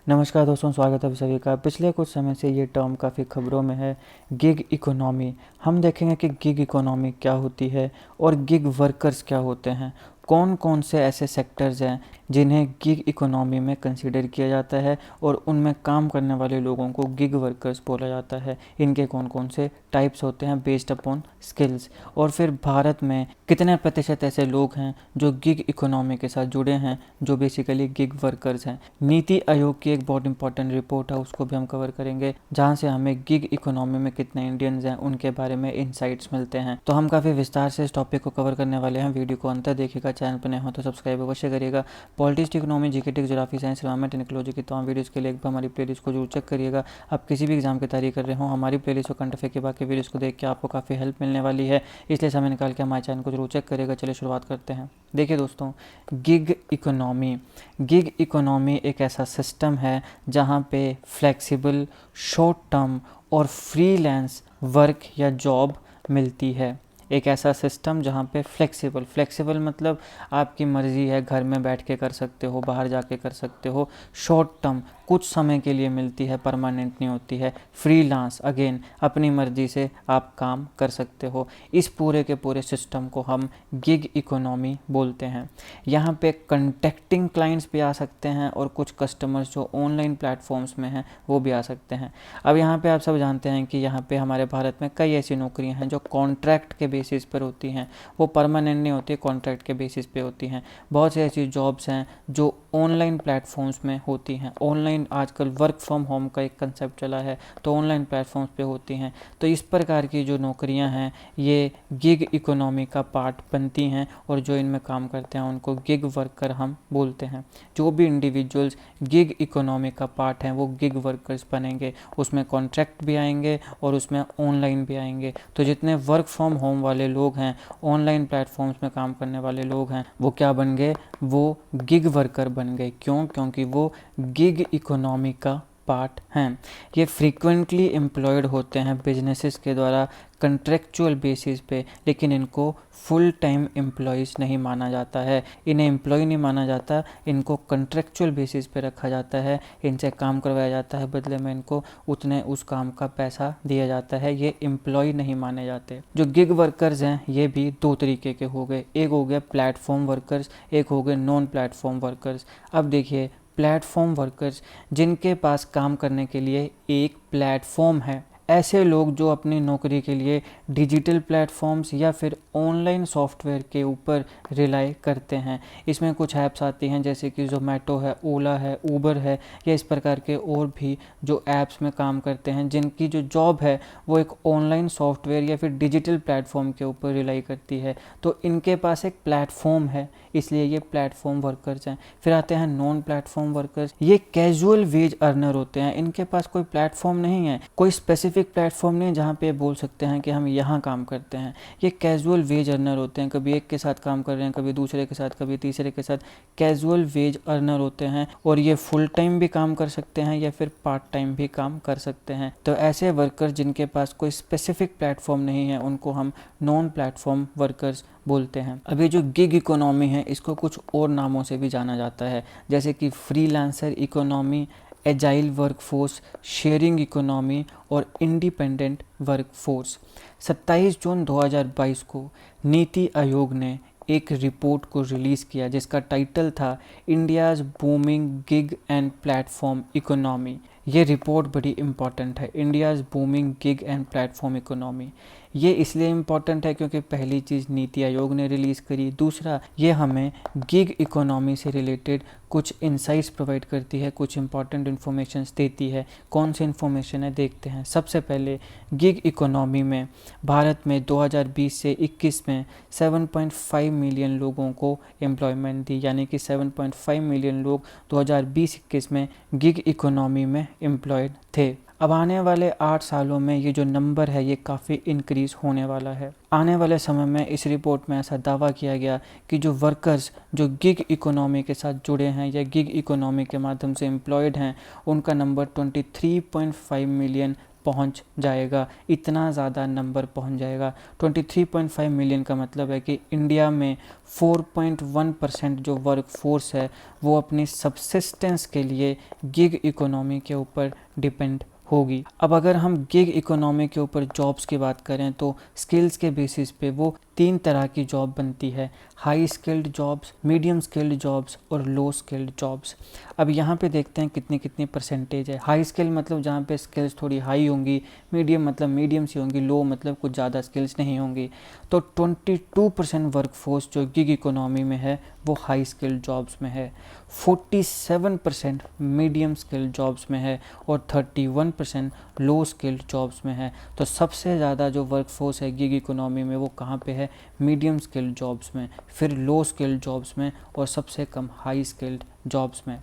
नमस्कार दोस्तों, स्वागत है आप सभी का। पिछले कुछ समय से ये टर्म काफ़ी खबरों में है, गिग इकोनॉमी। हम देखेंगे कि गिग इकोनॉमी क्या होती है और गिग वर्कर्स क्या होते हैं। कौन कौन से ऐसे सेक्टर्स हैं जिन्हें गिग इकोनॉमी में कंसीडर किया जाता है और उनमें काम करने वाले लोगों को गिग वर्कर्स बोला जाता है। इनके कौन कौन से टाइप्स होते हैं बेस्ड अपॉन स्किल्स, और फिर भारत में कितने प्रतिशत ऐसे लोग हैं जो गिग इकोनॉमी के साथ जुड़े हैं, जो बेसिकली गिग वर्कर्स हैं। नीति आयोग की एक बहुत इंपॉर्टेंट रिपोर्ट है, उसको भी हम कवर करेंगे, जहां से हमें गिग इकोनॉमी में कितने इंडियंस हैं उनके बारे में इनसाइट्स मिलते हैं। तो हम काफ़ी विस्तार से इस टॉपिक को कवर करने वाले हैं। वीडियो को अंत तक देखिएगा, चैनल पर नए हो तो सब्सक्राइब अवश्य करिएगा। Politics, economy, GK, geography, science, environment, ecology की तमाम वीडियोज़ के लिए एक बार हमारी प्लेलिस्ट को जरूर चेक करिएगा। आप किसी भी एग्जाम की तैयारी कर रहे हो, हमारी प्लेलिस्ट को कंटेफे के बाकी वीडियोज़ को देख के आपको काफ़ी हेल्प मिलने वाली है, इसलिए समय निकाल के हमारे चैनल को जरूर चेक करिएगा। चलिए शुरुआत करते हैं। देखिए दोस्तों, गिग इकोनॉमी एक ऐसा सिस्टम है जहाँ पे फ्लेक्सिबल, शॉर्ट टर्म और फ्रीलांस वर्क या जॉब मिलती है। एक ऐसा सिस्टम जहाँ पे फ्लेक्सिबल मतलब आपकी मर्ज़ी है, घर में बैठ के कर सकते हो, बाहर जाके कर सकते हो। शॉर्ट टर्म कुछ समय के लिए मिलती है, परमानेंट नहीं होती है। फ्रीलांस अगेन अपनी मर्ज़ी से आप काम कर सकते हो। इस पूरे के पूरे सिस्टम को हम गिग इकोनॉमी बोलते हैं। यहाँ पे कंटेक्टिंग क्लाइंट्स भी आ सकते हैं और कुछ कस्टमर्स जो ऑनलाइन प्लेटफॉर्म्स में हैं वो भी आ सकते हैं। अब यहाँ पे आप सब जानते हैं कि यहाँ पे हमारे भारत में कई ऐसी नौकरियाँ हैं जो कॉन्ट्रैक्ट के बेसिस पर होती हैं, वो परमानेंट नहीं होती, कॉन्ट्रैक्ट के बेसिस पे होती हैं। बहुत सी ऐसी जॉब्स हैं जो ऑनलाइन प्लेटफॉर्म्स में होती हैं। ऑनलाइन आजकल वर्क फ्रॉम होम का एक कंसेप्ट चला है, तो ऑनलाइन प्लेटफॉर्म्स पे होती हैं। तो इस प्रकार की जो नौकरियां हैं ये गिग इकोनॉमी का पार्ट बनती हैं, और जो इनमें काम करते हैं उनको गिग वर्कर हम बोलते हैं। जो भी इंडिविजुअल्स गिग इकोनॉमी का पार्ट हैं वो गिग वर्कर्स बनेंगे। उसमें कॉन्ट्रैक्ट भी आएंगे और उसमें ऑनलाइन भी आएंगे। तो जितने वर्क फ्रॉम होम वाले लोग हैं, ऑनलाइन प्लेटफॉर्म्स में काम करने वाले लोग हैं, वो क्या बन गए? वो गिग वर्कर बन गए। क्यों? क्योंकि वो गिग इकोनॉमी का पार्ट हैं। ये फ्रीक्वेंटली एम्प्लॉयड होते हैं बिजनेसेस के द्वारा कंट्रेक्चुअल बेसिस पे, लेकिन इनको फुल टाइम एम्प्लॉयज़ नहीं माना जाता है। इन्हें एम्प्लॉय नहीं माना जाता, इनको कंट्रेक्चुअल बेसिस पे रखा जाता है। इनसे काम करवाया जाता है, बदले में इनको उतने उस काम का पैसा दिया जाता है। ये एम्प्लॉय नहीं माने जाते। जो गिग वर्कर्स हैं ये भी दो तरीके के हो गए। एक हो गया प्लेटफॉर्म वर्कर्स, एक हो गए नॉन प्लेटफॉर्म वर्कर्स। अब देखिए, प्लेटफॉर्म वर्कर्स जिनके पास काम करने के लिए एक प्लेटफॉर्म है, ऐसे लोग जो अपनी नौकरी के लिए डिजिटल प्लेटफॉर्म्स या फिर ऑनलाइन सॉफ्टवेयर के ऊपर रिलाई करते हैं। इसमें कुछ ऐप्स आती हैं जैसे कि जोमेटो है, ओला है, ऊबर है, या इस प्रकार के और भी जो ऐप्स में काम करते हैं, जिनकी जो जॉब है वो एक ऑनलाइन सॉफ्टवेयर या फिर डिजिटल प्लेटफॉर्म के ऊपर रिलाई करती है। तो इनके पास एक प्लेटफॉर्म है, इसलिए ये प्लेटफॉर्म वर्कर्स हैं। फिर आते हैं नॉन प्लेटफॉर्म वर्कर्स। ये कैजुअल वेज अर्नर होते हैं। इनके पास कोई प्लेटफॉर्म नहीं है, कोई स्पेसिफिक प्लेटफॉर्म नहीं है जहाँ पे बोल सकते हैं कि हम यहाँ काम करते हैं। ये कैजुअल वेज अर्नर होते हैं, कभी एक के साथ काम कर रहे हैं, कभी दूसरे के साथ, कभी तीसरे के साथ। कैजुअल वेज अर्नर होते हैं, और ये फुल टाइम भी काम कर सकते हैं या फिर पार्ट टाइम भी काम कर सकते हैं। तो ऐसे वर्कर्स जिनके पास कोई स्पेसिफिक प्लेटफॉर्म नहीं है उनको हम नॉन प्लेटफॉर्म वर्कर्स बोलते हैं। अब ये जो गिग इकोनॉमी है इसको कुछ और नामों से भी जाना जाता है, जैसे कि freelancer economy, agile workforce, sharing economy और इंडिपेंडेंट वर्कफोर्स। 27 जून 2022 को नीति आयोग ने एक रिपोर्ट को रिलीज़ किया जिसका टाइटल था India's booming gig and platform economy. ये रिपोर्ट बड़ी इंपॉर्टेंट है, India's booming gig and platform economy. ये इसलिए इम्पॉर्टेंट है क्योंकि पहली चीज़ नीति आयोग ने रिलीज़ करी, दूसरा ये हमें गिग इकोनॉमी से रिलेटेड कुछ इंसाइट्स प्रोवाइड करती है, कुछ इंपॉर्टेंट इन्फॉर्मेशंस देती है। कौन सी इन्फॉर्मेशन है देखते हैं। सबसे पहले गिग इकोनॉमी में भारत में 2020 से 21 में 7.5 मिलियन लोगों को एम्प्लॉयमेंट दी, यानी कि 7.5 मिलियन लोग 2020-21 में गिग इकोनॉमी में एम्प्लॉयड थे। अब आने वाले 8 सालों में ये जो नंबर है ये काफ़ी इंक्रीज़ होने वाला है। आने वाले समय में इस रिपोर्ट में ऐसा दावा किया गया कि जो वर्कर्स जो गिग इकोनॉमी के साथ जुड़े हैं या गिग इकोनॉमी के माध्यम से एम्प्लॉयड हैं, उनका नंबर 23.5 मिलियन पहुंच जाएगा, इतना ज़्यादा नंबर पहुंच जाएगा। 23.5 मिलियन का मतलब है कि इंडिया में 4.1% जो वर्क फोर्स है वो अपनी सबसिस्टेंस के लिए गिग इकोनॉमी के ऊपर डिपेंड होगी। अब अगर हम गिग इकोनॉमी के ऊपर जॉब्स की बात करें तो स्किल्स के बेसिस पे वो 3 तरह की जॉब बनती है, high skilled jobs, medium skilled jobs और लो स्किल्ड जॉब्स। अब यहाँ पे देखते हैं कितनी कितनी परसेंटेज है। हाई स्किल मतलब जहाँ पे स्किल्स थोड़ी हाई होंगी, मीडियम मतलब मीडियम सी होंगी, लो मतलब कुछ ज़्यादा स्किल्स नहीं होंगी। तो 22% वर्कफोर्स जो गिग इकोनॉमी में है वो हाई स्किल्ड जॉब्स में है, 47% मीडियम स्किल्ड जॉब्स में है और 31% लो स्किल्ड जॉब्स में है। तो सबसे ज़्यादा जो वर्कफोर्स है गिग इकोनॉमी में वो कहाँ पे है? मीडियम स्किल्ड जॉब्स में, फिर लो स्किल्ड जॉब्स में और सबसे कम हाई स्किल्ड जॉब्स में।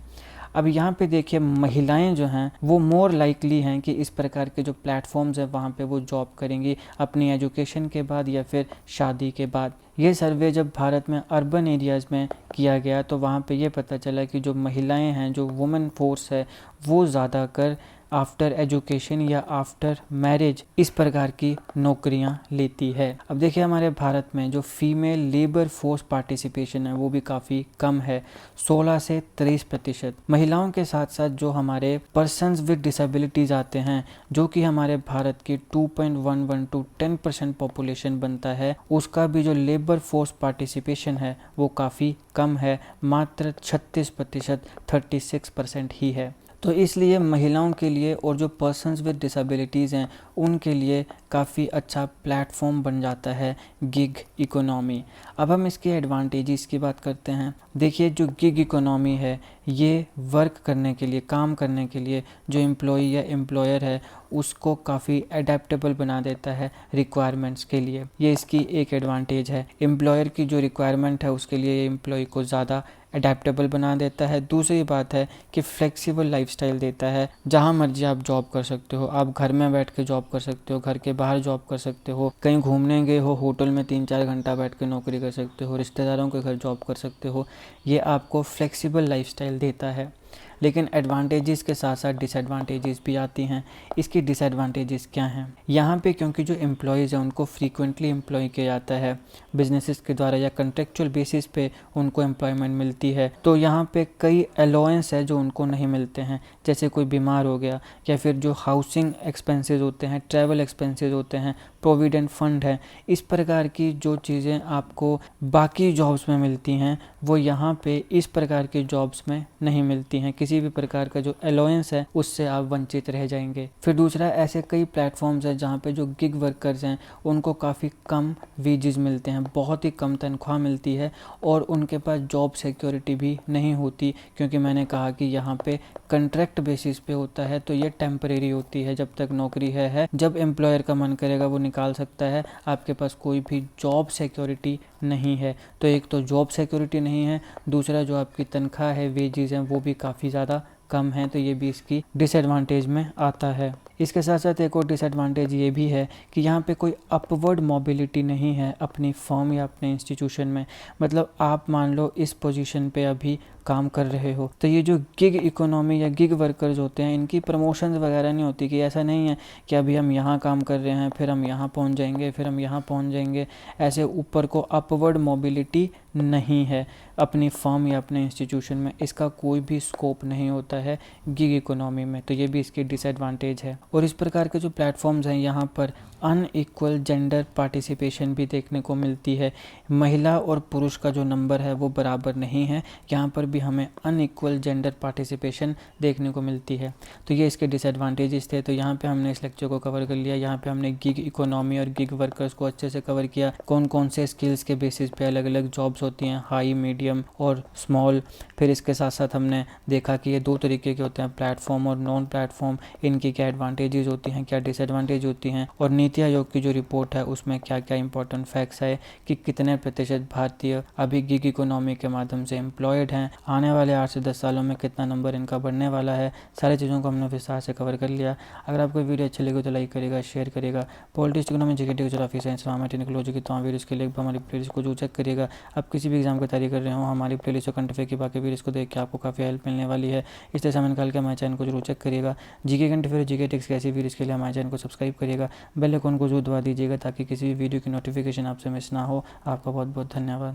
अब यहाँ पे देखिए महिलाएं जो हैं वो मोर लाइकली हैं कि इस प्रकार के जो प्लेटफॉर्म्स हैं वहाँ पे वो जॉब करेंगी अपनी एजुकेशन के बाद या फिर शादी के बाद। ये सर्वे जब भारत में अर्बन एरियाज़ में किया गया तो वहाँ पे ये पता चला कि जो महिलाएं हैं, जो वुमेन फोर्स है, वो ज़्यादातर आफ्टर एजुकेशन या आफ्टर मैरिज इस प्रकार की नौकरियां लेती है। अब देखिए हमारे भारत में जो फीमेल लेबर फोर्स पार्टिसिपेशन है वो भी काफ़ी कम है, 16 से 23%। महिलाओं के साथ साथ जो हमारे पर्सन्स विद डिसेबिलिटीज़ आते हैं, जो कि हमारे भारत की 2.11 to 10% पॉपुलेशन बनता है, उसका भी जो लेबर फोर्स पार्टिसिपेशन है वो काफ़ी कम है, मात्र 36%, 36% ही है। तो इसलिए महिलाओं के लिए और जो पर्सन्स विद डिसेबिलिटीज़ हैं उनके लिए काफ़ी अच्छा प्लेटफॉर्म बन जाता है गिग इकोनॉमी। अब हम इसके एडवांटेजेस की बात करते हैं। देखिए जो गिग इकोनॉमी है ये वर्क करने के लिए, काम करने के लिए जो एम्प्लॉई या एम्प्लॉयर है उसको काफ़ी एडेप्टेबल बना देता है रिक्वायरमेंट्स के लिए। ये इसकी एक एडवांटेज है। एम्प्लॉयर की जो रिक्वायरमेंट है उसके लिए एम्प्लॉय को ज़्यादा एडेप्टेबल बना देता है। दूसरी बात है कि फ्लेक्सिबल लाइफस्टाइल देता है, जहाँ मर्जी आप जॉब कर सकते हो। आप घर में बैठ के जॉब कर सकते हो, घर के बाहर जॉब कर सकते हो, कहीं घूमने गए हो होटल में 3-4 घंटा बैठ के नौकरी कर सकते हो, रिश्तेदारों के घर जॉब कर सकते हो। ये आपको फ्लेक्सिबल लाइफस्टाइल देता है। लेकिन एडवांटेजेस के साथ साथ डिसएडवांटेजेस भी आती हैं। इसकी डिसएडवांटेजेस क्या हैं? यहाँ पे क्योंकि जो एम्प्लॉयज़ हैं उनको फ्रीक्वेंटली एम्प्लॉय किया जाता है बिजनेसेस के द्वारा या कॉन्ट्रेक्चुअल बेसिस पे उनको एम्प्लॉयमेंट मिलती है, तो यहाँ पे कई अलाउंस है जो उनको नहीं मिलते हैं। जैसे कोई बीमार हो गया या फिर जो हाउसिंग एक्सपेंसेस होते हैं, ट्रैवल एक्सपेंसेस होते हैं, प्रोविडेंट फंड है, इस प्रकार की जो चीज़ें आपको बाकी जॉब्स में मिलती हैं वो यहाँ पे इस प्रकार की जॉब्स में नहीं मिलती हैं। किसी भी प्रकार का जो अलाउंस है उससे आप वंचित रह जाएंगे। फिर दूसरा, ऐसे कई प्लेटफॉर्म्स हैं जहाँ पे जो गिग वर्कर्स हैं उनको काफ़ी कम वेजेस मिलते हैं, बहुत ही कम तनख्वाह मिलती है और उनके पास जॉब सिक्योरिटी भी नहीं होती, क्योंकि मैंने कहा कि यहाँ पे कॉन्ट्रैक्ट बेसिस पे होता है तो ये टेम्परेरी होती है। जब तक नौकरी है, जब एम्प्लॉयर का मन करेगा वो निकाल सकता है। आपके पास कोई भी जॉब सिक्योरिटी नहीं है। तो एक तो जॉब सिक्योरिटी नहीं है, दूसरा जो आपकी तनख्वाह है, वेजेस हैं, वो भी काफ़ी ज़्यादा कम है, तो ये भी इसकी डिसएडवांटेज में आता है। इसके साथ साथ एक और डिसएडवांटेज ये भी है कि यहाँ पे कोई अपवर्ड मोबिलिटी नहीं है अपनी फर्म या अपने इंस्टीट्यूशन में। मतलब आप मान लो इस पोजीशन पे अभी काम कर रहे हो, तो ये जो गिग इकोनॉमी या गिग वर्कर्स होते हैं इनकी प्रमोशंस वगैरह नहीं होती, कि ऐसा नहीं है कि अभी हम यहाँ काम कर रहे हैं फिर हम यहाँ पहुँच जाएंगे, फिर हम यहाँ पहुँच जाएंगे। ऐसे ऊपर को अपवर्ड मोबिलिटी नहीं है अपनी फर्म या अपने इंस्टीट्यूशन में, इसका कोई भी स्कोप नहीं होता है गिग इकोनॉमी में। तो ये भी इसकी डिसएडवांटेज है। और इस प्रकार के जो प्लेटफॉर्म्स हैं यहाँ पर अनइक्वल जेंडर पार्टिसिपेशन भी देखने को मिलती है। महिला और पुरुष का जो नंबर है वो बराबर नहीं है, यहाँ पर भी हमें अनइक्वल जेंडर पार्टिसिपेशन देखने को मिलती है। तो ये इसके डिसएडवांटेजेस थे। तो यहाँ पे हमने इस लेक्चर को कवर कर लिया। यहाँ पे हमने गिग इकोनॉमी और गिग वर्कर्स को अच्छे से कवर किया, कौन कौन से स्किल्स के बेसिस पे अलग अलग जॉब्स होती हैं, हाई, मीडियम और स्मॉल। फिर इसके साथ साथ हमने देखा कि ये 2 तरीके के होते हैं, प्लेटफॉर्म और नॉन प्लेटफॉर्म, इनकी क्या एडवांटेजेस होती हैं, क्या डिसएडवांटेज होती हैं, और नीति आयोग की जो रिपोर्ट है उसमें क्या क्या इंपॉर्टेंट फैक्ट्स है कि कितने प्रतिशत भारतीय अभी गिग इकोनॉमी के माध्यम से एम्प्लॉयड हैं, आने वाले 8 से 10 सालों में कितना नंबर इनका बढ़ने वाला है। सारी चीज़ों को हमने विस्तार से कवर कर लिया। अगर आपको वीडियो अच्छी लगी तो लाइक करेगा, शेयर करेगा। Politics, economy, GK, science, technology की तमाम वीडियोज़ के लिए हमारी प्लेलिस्ट को जो चेक करिएगा। आप किसी भी एग्जाम की तैयारी कर रहे रहे हो हमारी प्लेलिस्ट और कंटेंट की बाकी वीडियोस को देख के आपको काफ़ी हेल्प मिलने वाली है। इस तरह समय निकाल के हमारे चैनल को जरूर चेक करिएगा। जीके कंटेंट जीके टिक्स की ऐसी वीडियोस के लिए हमारे चैनल को सब्सक्राइब करिएगा, बेल आइकन को जरूर दबा दीजिएगा ताकि किसी भी वीडियो की नोटिफिकेशन आपसे मिस ना हो। आपका बहुत बहुत धन्यवाद।